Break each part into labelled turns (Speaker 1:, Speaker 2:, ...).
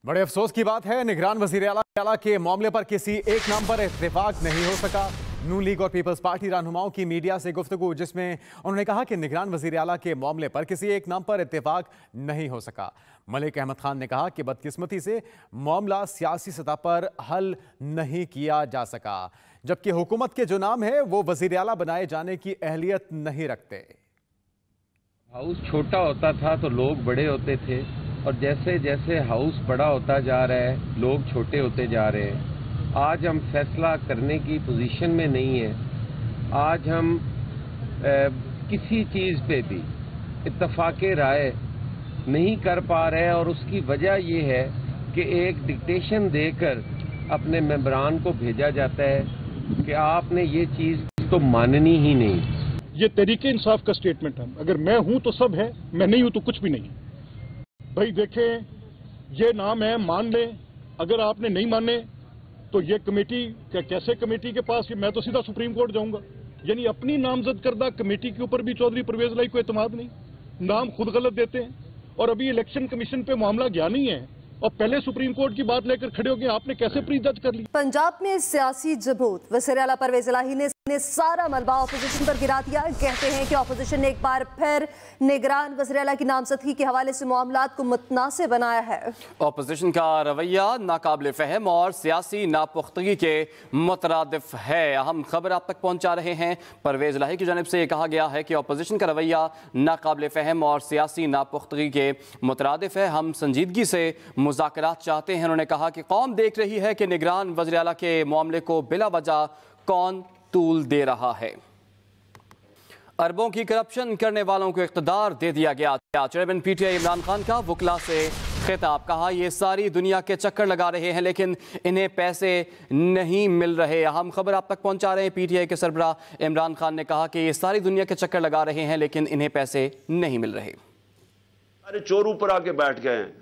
Speaker 1: बड़े अफसोस की बात है, निगरान वजीर आला के मामले पर किसी एक नाम पर इत्तेफाक नहीं हो सका। नून लीग और पीपल्स पार्टी रहनुमाओं की मीडिया से गुफ्तगू, जिसमें उन्होंने कहा कि निगरान वजीर आला के मामले पर किसी एक नाम पर इत्तेफाक नहीं हो सका। मलिक अहमद खान ने कहा कि बदकिस्मती से मामला सियासी सतह पर हल नहीं किया जा सका, जबकि हुकूमत के जो नाम है वो वजीर आला बनाए जाने की अहलियत नहीं रखते।
Speaker 2: हाउस छोटा होता था तो लोग बड़े होते थे, और जैसे जैसे हाउस बड़ा होता जा रहा है लोग छोटे होते जा रहे हैं। आज हम फैसला करने की पोजीशन में नहीं है। आज हम किसी चीज़ पे भी इत्तफाक़े राय नहीं कर पा रहे हैं, और उसकी वजह ये है कि एक डिक्टेशन देकर अपने मेंबरान को भेजा जाता है कि आपने ये चीज़ तो माननी ही नहीं।
Speaker 3: ये तरीके इंसाफ का स्टेटमेंट है। अगर मैं हूं तो सब है, मैं नहीं हूं तो कुछ भी नहीं। भाई देखें, ये नाम है, मान लें। अगर आपने नहीं माने तो ये कमेटी कैसे कमेटी के पास, मैं तो सीधा सुप्रीम कोर्ट जाऊंगा। यानी अपनी नामजद करदा कमेटी के ऊपर भी चौधरी परवेज लाई को एतमाद नहीं, नाम खुद गलत देते हैं। और अभी इलेक्शन कमीशन पे मामला गया नहीं है और पहले सुप्रीम कोर्ट की बात लेकर खड़े हो गए। आपने कैसे प्री दर्ज कर ली?
Speaker 4: पंजाब में सियासी जमूत वज़ीर आला परवेज इलाही ने सारा मलबा ऑपोजिशन पर गिरा दिया। कहते हैं कि ऑपोजिशन ने एक बार फिर निगरान वज़ीर आला की नामजदगी के हवाले से मामलात को मुतनासिब बनाया है।
Speaker 5: ऑपोजिशन का रवैया नाकाबिल फहम और सियासी नापुख्तगी के मुतरादिफ है। अहम खबर आप तक पहुंचा रहे हैं। परवेज इलाही की जानिब से यह कहा गया है कि ऑपोजिशन का रवैया नाकाबिल फहम और सियासी नापुख्तगी के मुतरादिफ है। हम संजीदगी से मुज़ाकरात चाहते हैं। उन्होंने कहा कि कौम देख रही है कि निगरान वज़ीर आला के मामले को बिला वजह कौन तूल दे रहा है। अरबों की करप्शन करने वालों को इख्तिदार दे दिया गया। चेयरमैन पीटीआई इमरान खान का वुकला से खिताब, कहा ये सारी दुनिया के चक्कर लगा रहे हैं लेकिन इन्हें पैसे नहीं मिल रहे। अहम खबर आप तक पहुंचा रहे हैं। पीटीआई के सरबराह इमरान खान ने कहा कि ये सारी दुनिया के चक्कर लगा रहे हैं लेकिन इन्हें पैसे नहीं मिल रहे।
Speaker 6: अरे चोर ऊपर आके बैठ गए हैं।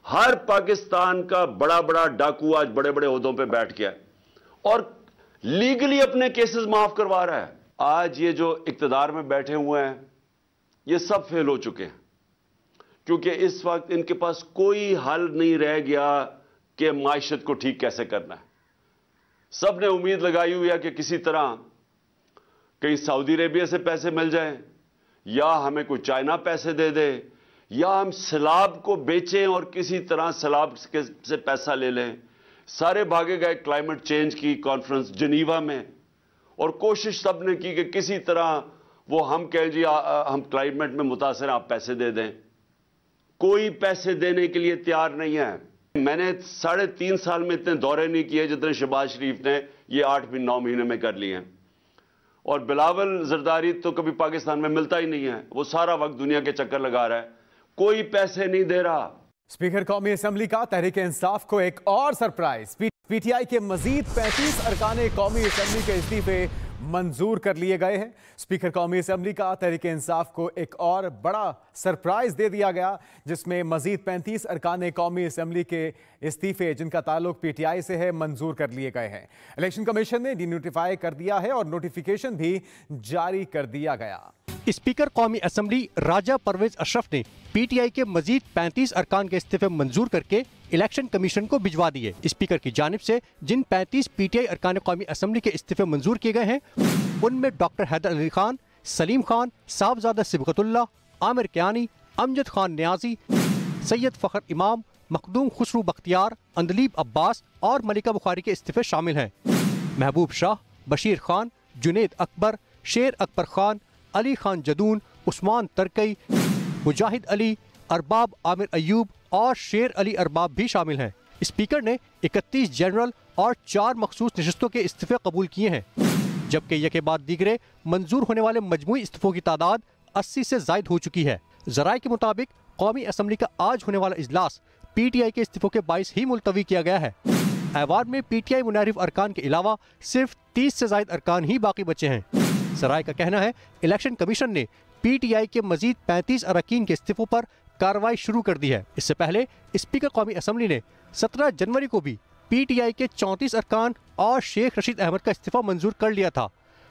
Speaker 6: हर पाकिस्तान का बड़ा बड़ा डाकू आज बड़े बड़े ओहदों पे बैठ गया और लीगली अपने केसेस माफ करवा रहा है। आज ये जो इक्तदार में बैठे हुए हैं ये सब फेल हो चुके हैं, क्योंकि इस वक्त इनके पास कोई हल नहीं रह गया कि माइशत को ठीक कैसे करना है। सब ने उम्मीद लगाई हुई है कि किसी तरह कहीं सऊदी अरेबिया से पैसे मिल जाएं, या हमें कोई चाइना पैसे दे दे, या हम सैलाब को बेचें और किसी तरह सैलाब से पैसा ले लें। सारे भागे गए क्लाइमेट चेंज की कॉन्फ्रेंस जिनीवा में, और कोशिश सब ने की कि किसी तरह वो हम कहें जी हम क्लाइमेट में मुतासर, आप पैसे दे दें। कोई पैसे देने के लिए तैयार नहीं है। मैंने 3.5 साल में इतने दौरे नहीं किए जितने शहबाज शरीफ ने ये 8-9 महीने में कर लिए हैं। और बिलावल जरदारी तो कभी पाकिस्तान में मिलता ही नहीं है, वो सारा वक्त दुनिया के चक्कर लगा रहा है, कोई पैसे नहीं दे रहा।
Speaker 1: स्पीकर कौमी असम्बली का तहरीक इंसाफ को एक और सरप्राइज। पीटीआई के मजीद 35 अरकान कौमी असम्बली के इस्तीफे मंजूर कर लिए गए हैं। स्पीकर कौमी असम्बली का तहरीक इंसाफ को एक और बड़ा सरप्राइज दे दिया गया, जिसमें मजीद 35 अरकान कौमी असम्बली के इस्तीफे जिनका ताल्लुक पीटीआई से है मंजूर कर लिए गए हैं। इलेक्शन कमीशन ने डिनोटिफाई कर दिया है और नोटिफिकेशन भी जारी कर दिया गया।
Speaker 7: स्पीकर कौमी असम्बली राजा परवेज अशरफ ने पीटीआई के मजीद 35 अरकान के इस्तीफे मंजूर करके इलेक्शन कमीशन को भिजवा दिए। स्पीकर की जानिब से जिन 35 पीटीआई अरकान कौमी असम्बली के इस्तीफे मंजूर किए गए हैं उनमें डॉक्टर हैदर अली खान, सलीम खान, साहबजादा सिबगतुल्लाह, आमिर कियानी, अमजद खान न्याजी, सैयद फ़खर इमाम, मखदूम खुसरू बख्तियार, अंदलीब अब्बास और मलिका बुखारी के इस्तीफे शामिल हैं। महबूब शाह, बशीर खान, जुनेद अकबर, शेर अकबर खान, अली खान जदून, उस्मान तरकई, मुजाहिद अली, अरबाब आमिर अयूब और शेर अली अरबाब भी शामिल हैं। स्पीकर ने 31 जनरल और 4 मखसूस नशिस्तों के इस्तीफे कबूल किए हैं, जबकि यह के बाद दीगरे मंजूर होने वाले मजमूई इस्तीफों की तादाद 80 से जायद हो चुकी है। जराये के मुताबिक कौमी असम्बली का आज होने वाला इजलास पीटीआई के इस्तीफों के बाइस ही मुलतवी किया गया है। ऐवान में पीटीआई मुनारिफ अरकान के अलावा सिर्फ 30 से जायद अरकान ही बाकी बचे हैं। जराये का कहना है इलेक्शन कमीशन ने पीटीआई के मजीद 35 अरकान के इस्तीफों पर कार्रवाई शुरू कर दी है। इससे पहले स्पीकर कौमी असम्बली ने 17 जनवरी को भी पीटीआई के 34 अरकान और शेख रशीद अहमद का इस्तीफा मंजूर कर लिया था।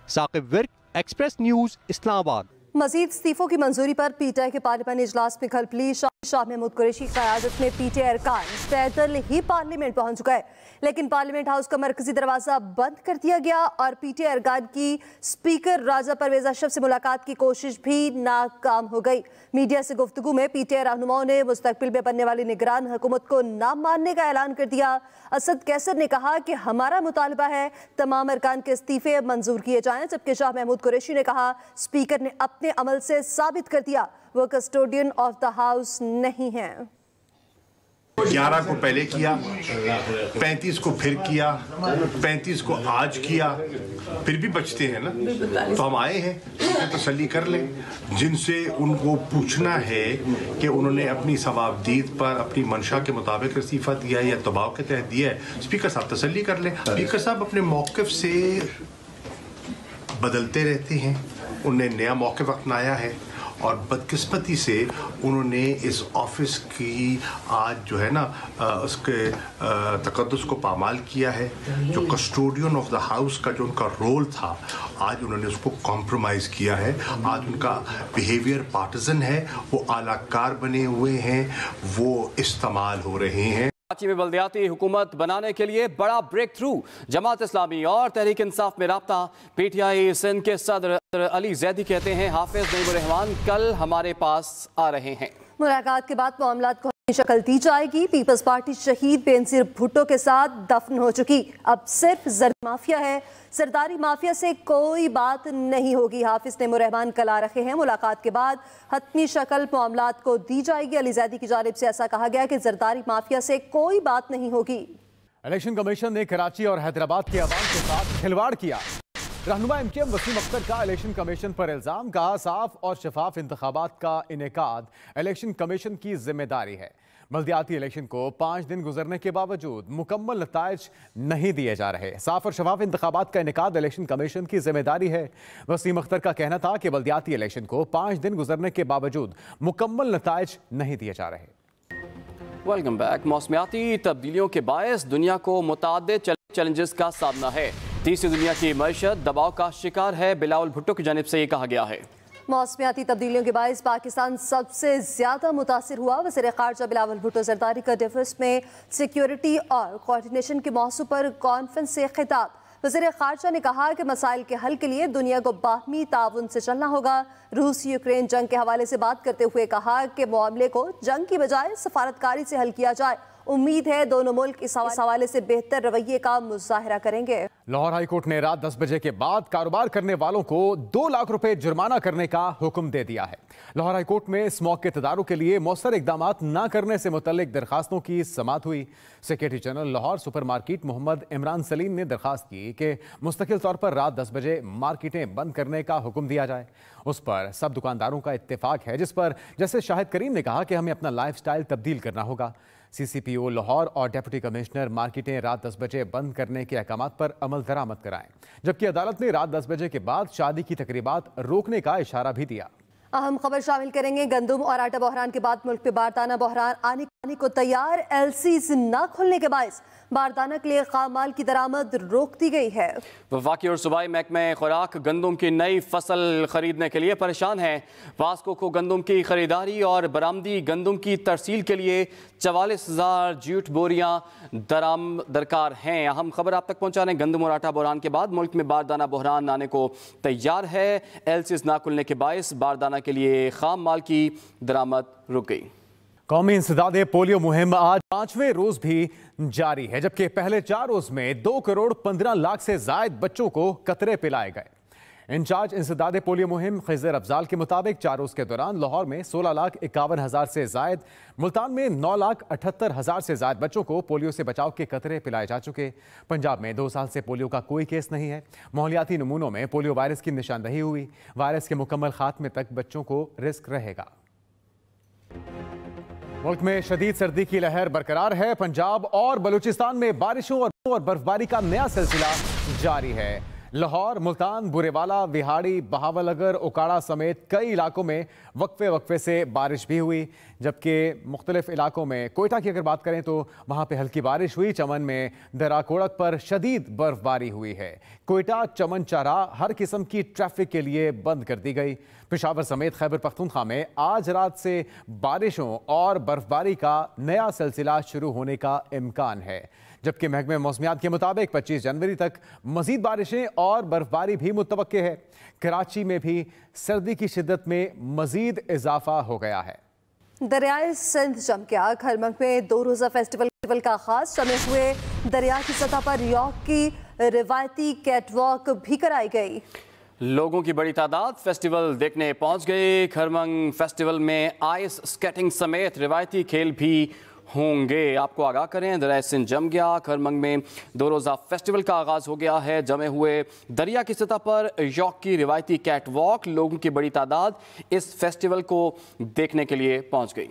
Speaker 7: Saqib Virk, express news, Islamabad.
Speaker 4: मजीद इस्तीफों की मंजूरी पर पीटीआई के पार्लिमानी इजलास में खलबली शाह महमूद कुरैशी की क़यादत में पीटीआई अरकान पैदल ही पार्लियामेंट पहुंच गए, लेकिन पार्लियामेंट हाउस का मरकजी दरवाजा बंद कर दिया गया और पीटीआई अरकान की स्पीकर राजा परवेज अशरफ से मुलाकात की कोशिश भी नाकाम हो गई। मीडिया से गुफ्तगू में पीटीआई रहनुमाओं ने मुस्तकबिल में बनने वाली निगरान हुकूमत को ना मानने का ऐलान कर दिया। असद कैसर ने कहा कि हमारा मुतालबा है तमाम अरकान के इस्तीफे मंजूर किए जाएं, जबकि शाह महमूद कुरैशी ने कहा स्पीकर ने अपने अमल से साबित कर दिया वो कस्टोडियन ऑफ द हाउस नहीं है।
Speaker 8: 11 को पहले किया, 35 को फिर किया, 35 को आज किया, फिर भी बचते हैं ना, तो हम आए हैं तो तसल्ली कर लें। जिनसे उनको पूछना है कि उन्होंने अपनी सवाबदीद पर अपनी मंशा के मुताबिक इस्तीफा दिया है या दबाव के तहत दिया है, स्पीकर साहब तसल्ली कर लें। स्पीकर साहब अपने मौक़िफ़ से बदलते रहते हैं, उन्हें नया मौक़िफ़ अपनाया है और बदकिस्मती से उन्होंने इस ऑफिस की आज जो है ना उसके तकद्दुस को पामाल किया है। जो कस्टोडियन ऑफ द हाउस का जो उनका रोल था, आज उन्होंने उसको कॉम्प्रोमाइज़ किया है। आज उनका बिहेवियर पार्टिजन है, वो आलाकार बने हुए हैं, वो इस्तेमाल हो रहे हैं।
Speaker 5: कराची में बल्दियाती हुकूमत बनाने के लिए बड़ा ब्रेक थ्रू, जमात इस्लामी और तहरीक इंसाफ में राब्ता। पीटीआई सिंध के सदर अली जैदी कहते हैं हाफिज नईमुर रहमान कल हमारे पास आ रहे हैं। मुलाकात के बाद मामलात को शक्ल दी जाएगी। पीपल्स पार्टी शहीद बेनजीर भुट्टो के साथ दफन हो चुकी, अब सिर्फ जरदारी माफिया है। सरदारी माफिया से कोई बात नहीं होगी। हाफिज नईमुर रहमान कल आ रहे हैं। मुलाकात के बाद हतमी शक्ल मामलात को दी जाएगी। अली जैदी की जानिब से ऐसा कहा गया कि जरदारी माफिया से कोई बात नहीं होगी।
Speaker 1: इलेक्शन कमीशन ने कराची और हैदराबाद के अवाम के साथ खिलवाड़ किया। रहनुमा एमकेएम वसीम अख्तर का इलेक्शन कमीशन पर इल्जाम, कहा साफ और शफाफ इंतखाबात का इनेकाद इलेक्शन कमीशन की जिम्मेदारी है। बल्दियाती इलेक्शन को 5 दिन गुजरने के बावजूद मुकम्मल नताइज नहीं दिए जा रहे। साफ और शफाफ इंतखाबात का इनेकाद इलेक्शन कमीशन की जिम्मेदारी है। वसीम अख्तर का कहना था कि बल्दियाती इलेक्शन को 5 दिन गुजरने के बावजूद मुकम्मल नताइज नहीं दिए जा रहे।
Speaker 5: Welcome back. मौसमियाती तब्दीलियों के बायस दुनिया को मुताद्दिद चैलेंजेस का सामना है। तीसरी दुनिया की मईशत दबाव का शिकार है। बिलावल भुट्टो की जानिब से ये कहा गया है
Speaker 4: मौसमियाती तब्दीलियों के बायस पाकिस्तान सबसे ज्यादा मुतासिर हुआ। वज़ीर ख़ारजा बिलावल भुट्टो जरदारी का डिफेंस में सिक्योरिटी और कोऑर्डिनेशन के मौजू पर कॉन्फ्रेंस से खिताब। वज़ीर ख़ारजा ने कहा कि मसाइल के हल के लिए दुनिया को बाहमी ताउन से चलना होगा। रूस यूक्रेन जंग के हवाले से बात करते हुए कहा कि मामले को जंग की बजाय सफारतकारी से हल किया जाए। उम्मीद है दोनों मुल्क इस हवाले से बेहतर रवैये का मुजाहरा करेंगे।
Speaker 1: लाहौर हाईकोर्ट ने रात 10 बजे के बाद कारोबार करने वालों को 2 लाख रुपए जुर्माना करने का हुक्म दे दिया है। लाहौर हाईकोर्ट में स्मॉग के तदारुक के लिए मौसर इकदाम न करने से मुतल्लिक दरखास्तों की समाअत हुई। Secretary general Lahore supermarket Mohammad Imran Saleem ने दरखास्त की कि मुस्तकिल तौर पर रात 10 बजे मार्केटें बंद करने का हुक्म दिया जाए। उस पर सब दुकानदारों का इत्तेफाक है, जिस पर जैसे शाहिद करीम ने कहा कि हमें अपना लाइफस्टाइल तब्दील करना होगा। CCPO लाहौर और डिप्टी कमिश्नर मार्केटें रात 10 बजे बंद करने के अहकामात पर अमल दरामद कराएं, जबकि अदालत ने रात 10 बजे के बाद शादी की तकरीबात रोकने का इशारा भी दिया।
Speaker 4: अहम खबर शामिल करेंगे। गंदम और आटा बहरान के बाद मुल्क में बारदाना बहरान आने को तैयार। LCs न खुलने के बायस बारदाना के लिए खाम माल की दरामद रोक दी गई है।
Speaker 5: वफाकी और सूबाई महकमा खुराक गंदम की नई फसल खरीदने के लिए परेशान है। वास्को को गंदम की खरीदारी और बरामदी गंदम की तरसील के लिए 44,000 जूट बोरियां दरकार हैं। अहम खबर आप तक पहुंचा रहे हैं। गंदम और आटा बहरान के बाद मुल्क में बारदाना बहरान आने को तैयार है। LCs ना खुलने के बायस बारदाना के लिए खाम माल की दरामद रुक गई।
Speaker 1: कौमी इंसदादे पोलियो मुहिम आज 5वें रोज भी जारी है, जबकि पहले 4 रोज में 2 करोड़ 15 लाख से जायद बच्चों को कतरे पिलाए गए। इंचार्ज इंसदादे पोलियो मुहिम खिजर अफजाल के मुताबिक 4 रोज के दौरान लाहौर में 16,51,000 से जायद, मुल्तान में 9,78,000 से जायद बच्चों को पोलियो से बचाव के कतरे पिलाए जा चुके। पंजाब में 2 साल से पोलियो का कोई केस नहीं है। माहौलियाती नमूनों में पोलियो वायरस की निशानदही हुई। वायरस के मुकम्मल खात्मे तक बच्चों को रिस्क रहेगा। मुल्क में शदीद सर्दी की लहर बरकरार है। पंजाब और बलूचिस्तान में बारिशों और बर्फबारी का नया सिलसिला जारी है। लाहौर, मुल्तान, बुरेवाला, विहाड़ी, बहावलगर, उकाड़ा समेत कई इलाकों में वक्फे से बारिश भी हुई, जबकि मुख्तलिफ इलाकों में कोयटा की अगर बात करें तो वहाँ पे हल्की बारिश हुई। चमन में दराकोड़क पर शदीद बर्फबारी हुई है। कोयटा चमन चारा हर किस्म की ट्रैफिक के लिए बंद कर दी गई। पेशावर समेत खैबर पख्तूनख्वा में आज रात से बारिशों और बर्फबारी का नया सिलसिला शुरू होने का इम्कान है, जबकि महकमे मौसमियात के मुताबिक 25 जनवरी तक मजीद बारिशें और बर्फबारी भी मुतवक्के है। कराची में भी सर्दी की शिद्दत में मजीद इजाफा हो गया है।
Speaker 4: दरियाए सिंध जम गया। खरमंग में 2 रोज़ा फेस्टिवल का आगाज। जमे हुए दरिया की सतह पर यॉक की रिवायती कैटवॉक भी कराई गई।
Speaker 5: लोगों की बड़ी तादाद फेस्टिवल देखने पहुंच गए। खरमंग फेस्टिवल में आइस स्केटिंग समेत रिवायती खेल भी होंगे। आपको आगाह करें, दरिया सिंध जम गया। खरमंग में 2 रोज़ा फेस्टिवल का आगाज हो गया है। जमे हुए दरिया की सतह पर यॉक की रिवायती कैटवॉक, लोगों की बड़ी तादाद इस फेस्टिवल को देखने के लिए पहुंच गई।